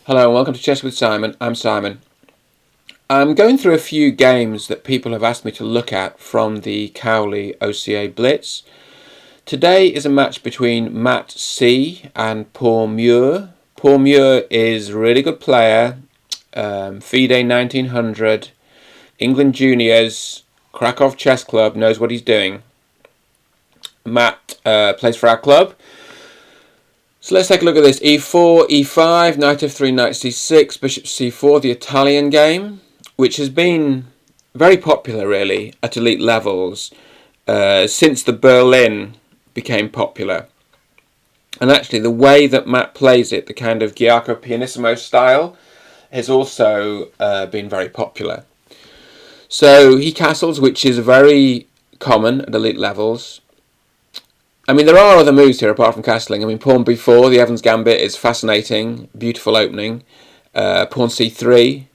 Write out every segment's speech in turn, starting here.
Hello and welcome to Chess with Simon. I'm Simon. I'm going through a few games that people have asked me to look at from the Cowley OCA Blitz. Today is a match between MattC and PawMur. PawMur is a really good player, FIDE 1900, England Juniors, Krakow Chess Club, knows what he's doing. Matt plays for our club. So let's take a look at this. E4, E5, Knight F3, Knight C6, Bishop C4, the Italian game, which has been very popular really at elite levels since the Berlin became popular. And actually the way that Matt plays it, the kind of Giacomo Pianissimo style, has also been very popular. So he castles, which is very common at elite levels. I mean, there are other moves here apart from castling. I mean, pawn b4, the Evans Gambit is fascinating, beautiful opening. Pawn c3,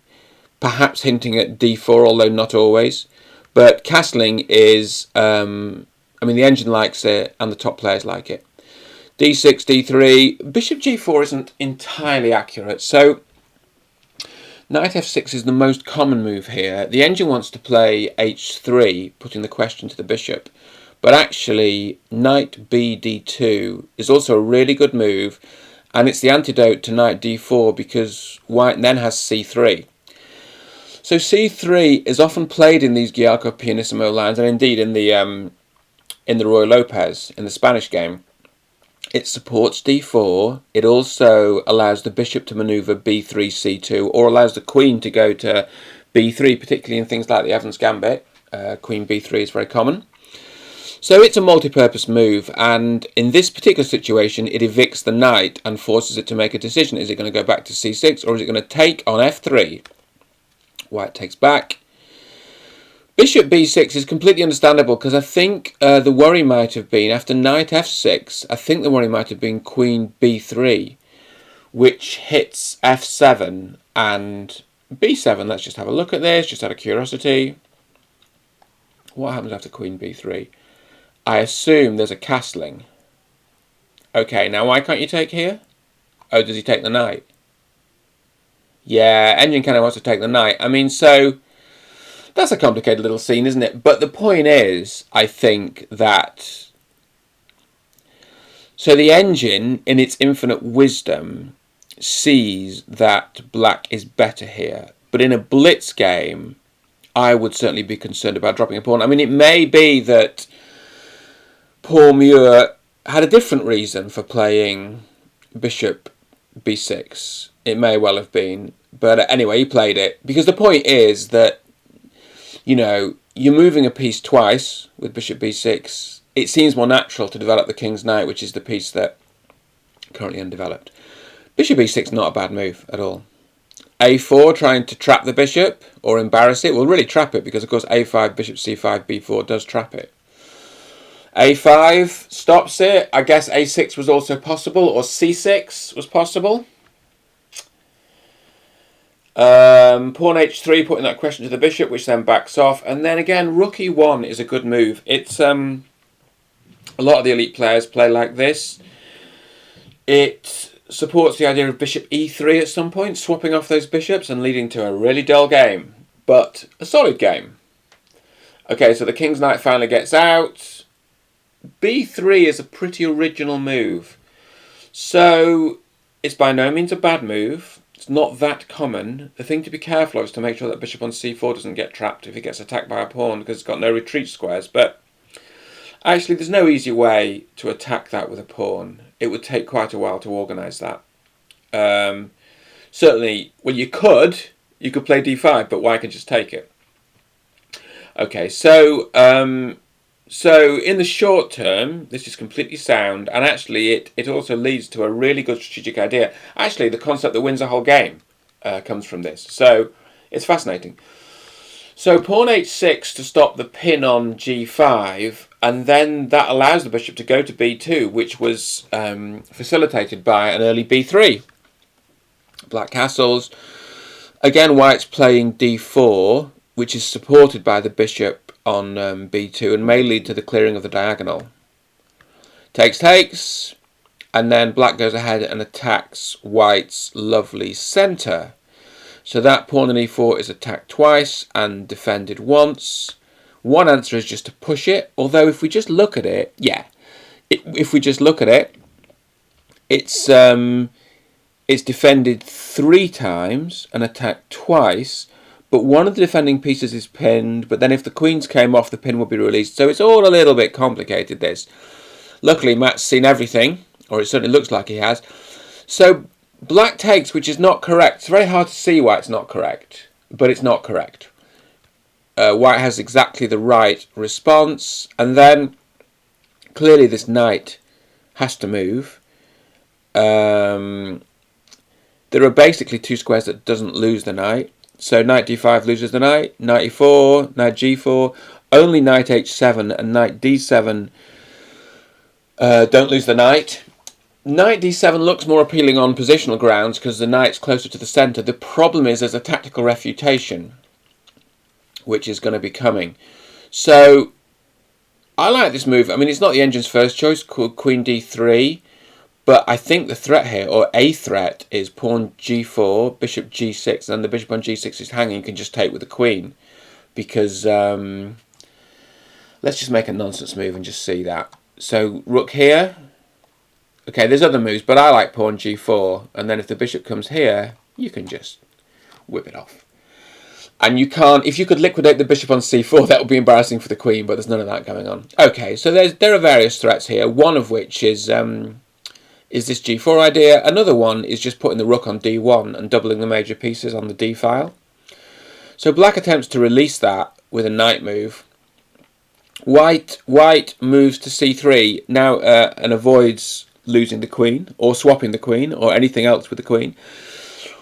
perhaps hinting at d4, although not always. But castling is, I mean, the engine likes it and the top players like it. d6, d3, bishop g4 isn't entirely accurate. So knight f6 is the most common move here. The engine wants to play h3, putting the question to the bishop. But actually, knight b d2 is also a really good move, and it's the antidote to knight d4 because white then has c3. So c3 is often played in these Giacomo Pianissimo lines, and indeed in the Roy Lopez, in the Spanish game. It supports d4. It also allows the bishop to maneuver b3, c2, or allows the queen to go to b3, particularly in things like the Evans Gambit. Queen b3 is very common. So it's a multi-purpose move, and in this particular situation it evicts the knight and forces it to make a decision. Is it going to go back to c6 or is it going to take on f3? White takes back. Bishop b6 is completely understandable because I think the worry might have been, after knight f6, I think the worry might have been queen b3, which hits f7 and b7. Let's just have a look at this, just out of curiosity. What happens after queen b3? I assume there's a castling. Okay, now why can't you take here? Oh, does he take the knight? Yeah, engine kind of wants to take the knight. I mean, so that's a complicated little scene, isn't it? But the point is, I think that... So the engine, in its infinite wisdom, sees that black is better here. But in a blitz game, I would certainly be concerned about dropping a pawn. I mean, it may be that PawMur had a different reason for playing bishop b6. It may well have been. But anyway, he played it. Because the point is that, you know, you're moving a piece twice with bishop b6. It seems more natural to develop the king's knight, which is the piece that currently undeveloped. Bishop e6 not a bad move at all. a4, trying to trap the bishop or embarrass it. Well, really trap it because, of course, a5, bishop c5, b4 does trap it. a5 stops it. I guess a6 was also possible, or c6 was possible. Pawn h3, putting that question to the bishop, which then backs off. And then again, rook e1 is a good move. It's a lot of the elite players play like this. It supports the idea of bishop e3 at some point, swapping off those bishops and leading to a really dull game, but a solid game. Okay, so the king's knight finally gets out. b3 is a pretty original move. So it's by no means a bad move. It's not that common. The thing to be careful of is to make sure that bishop on c4 doesn't get trapped if it gets attacked by a pawn because it's got no retreat squares. But actually there's no easy way to attack that with a pawn. It would take quite a while to organise that. Certainly, well, you could play d5, but white can just take it. Okay, so in the short term, this is completely sound, and actually it also leads to a really good strategic idea. Actually, the concept that wins a whole game comes from this, so it's fascinating. So pawn h6 to stop the pin on g5, and then that allows the bishop to go to b2, which was facilitated by an early b3. Black castles. Again, white's playing d4, which is supported by the bishop on b2 and may lead to the clearing of the diagonal. Takes. and then black goes ahead and attacks white's lovely centre. So that pawn on e4 is attacked twice and defended once. One answer is just to push it, although if we just look at it, if we just look at it, it's defended 3 times and attacked twice, but one of the defending pieces is pinned, but then if the queens came off, the pin would be released. So it's all a little bit complicated, this. Luckily, Matt's seen everything, or it certainly looks like he has. So black takes, which is not correct. It's very hard to see why it's not correct, but it's not correct. White has exactly the right response, and then clearly this knight has to move. There are basically 2 squares that doesn't lose the knight. So knight d5 loses the knight, knight e4, knight g4, only knight h7 and knight d7 don't lose the knight. Knight d7 looks more appealing on positional grounds because the knight's closer to the centre. The problem is there's a tactical refutation, which is going to be coming. So I like this move. I mean, it's not the engine's first choice, called queen d3. But I think the threat here, or a threat, is pawn g4, bishop g6, and then the bishop on g6 is hanging. You can just take with the queen. Because, let's just make a nonsense move and just see that. So, rook here. Okay, there's other moves, but I like pawn g4. And then if the bishop comes here, you can just whip it off. And you can't, if you could liquidate the bishop on c4, that would be embarrassing for the queen, but there's none of that going on. Okay, so there are various threats here, one of which is this g4 idea. Another one is just putting the rook on d1 and doubling the major pieces on the d file. So black attempts to release that with a knight move. White moves to c3 now and avoids losing the queen or swapping the queen or anything else with the queen.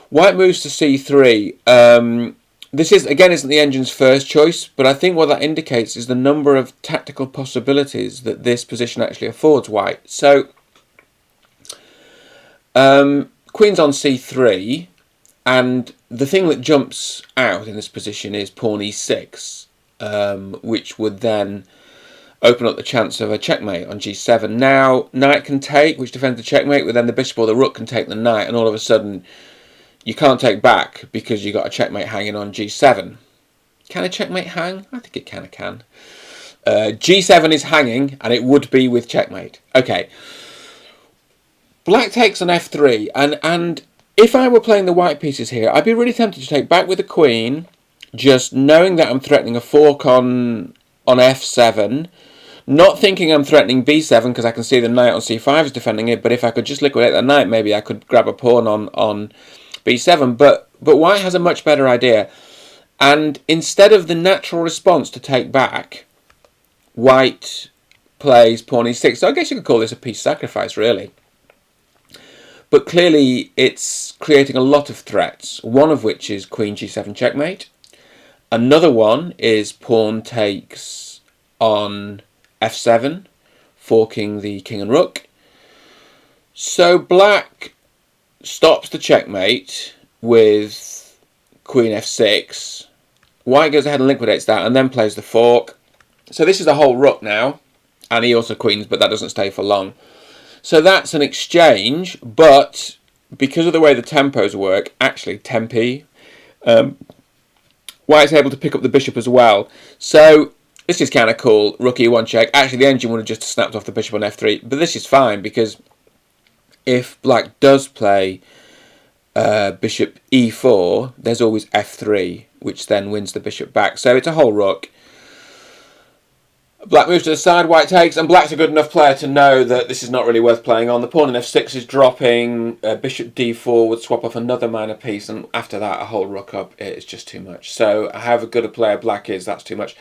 White moves to c3. This isn't the engine's first choice, but I think what that indicates is the number of tactical possibilities that this position actually affords white. So queen's on c3, and the thing that jumps out in this position is pawn e6, which would then open up the chance of a checkmate on g7. Now, knight can take, which defends the checkmate, but then the bishop or the rook can take the knight, and all of a sudden you can't take back because you've got a checkmate hanging on g7. Can a checkmate hang? I think it kind of can. G7 is hanging, and it would be with checkmate. Okay. Black takes on f3, and if I were playing the white pieces here, I'd be really tempted to take back with the queen, just knowing that I'm threatening a fork on f7, not thinking I'm threatening b7 because I can see the knight on c5 is defending it, but if I could just liquidate the knight, maybe I could grab a pawn on b7, but white has a much better idea. And instead of the natural response to take back, white plays pawn e6. So I guess you could call this a piece sacrifice, really. But clearly it's creating a lot of threats, one of which is queen g7 checkmate. Another one is pawn takes on f7, forking the king and rook. So black stops the checkmate with queen f6. White goes ahead and liquidates that and then plays the fork. So this is a whole rook now, and he also queens, but that doesn't stay for long. So that's an exchange, but because of the way the tempos work, actually tempi, White's able to pick up the bishop as well. So this is kind of cool. Rook e1 check. Actually, the engine would have just snapped off the bishop on f3, but this is fine because if black does play bishop e4, there's always f3, which then wins the bishop back. So it's a whole rook. Black moves to the side, white takes, and black's a good enough player to know that this is not really worth playing on. The pawn on f6 is dropping, bishop d4 would swap off another minor piece, and after that a whole rook up is just too much. So however good a player black is, that's too much.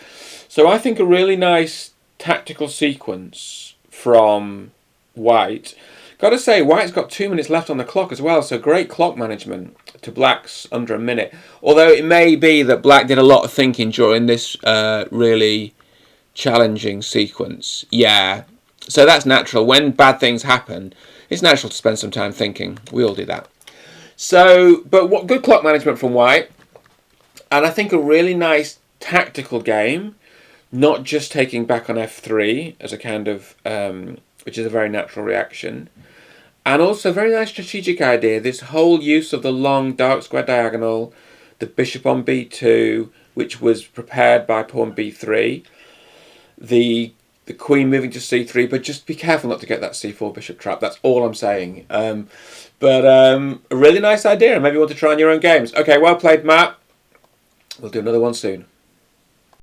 So I think a really nice tactical sequence from white. Got to say, white's got 2 minutes left on the clock as well, so great clock management to black's under a minute. Although it may be that black did a lot of thinking during this really challenging sequence. Yeah, so that's natural. When bad things happen, it's natural to spend some time thinking. We all do that. So, but what good clock management from white, and I think a really nice tactical game, not just taking back on f3 as a kind of, which is a very natural reaction, And also, very nice strategic idea. This whole use of the long dark square diagonal, the bishop on b2, which was prepared by pawn b3, the queen moving to c3, but just be careful not to get that c4 bishop trap. That's all I'm saying. But a really nice idea, and maybe you want to try in your own games. Okay, well played, Matt. We'll do another one soon.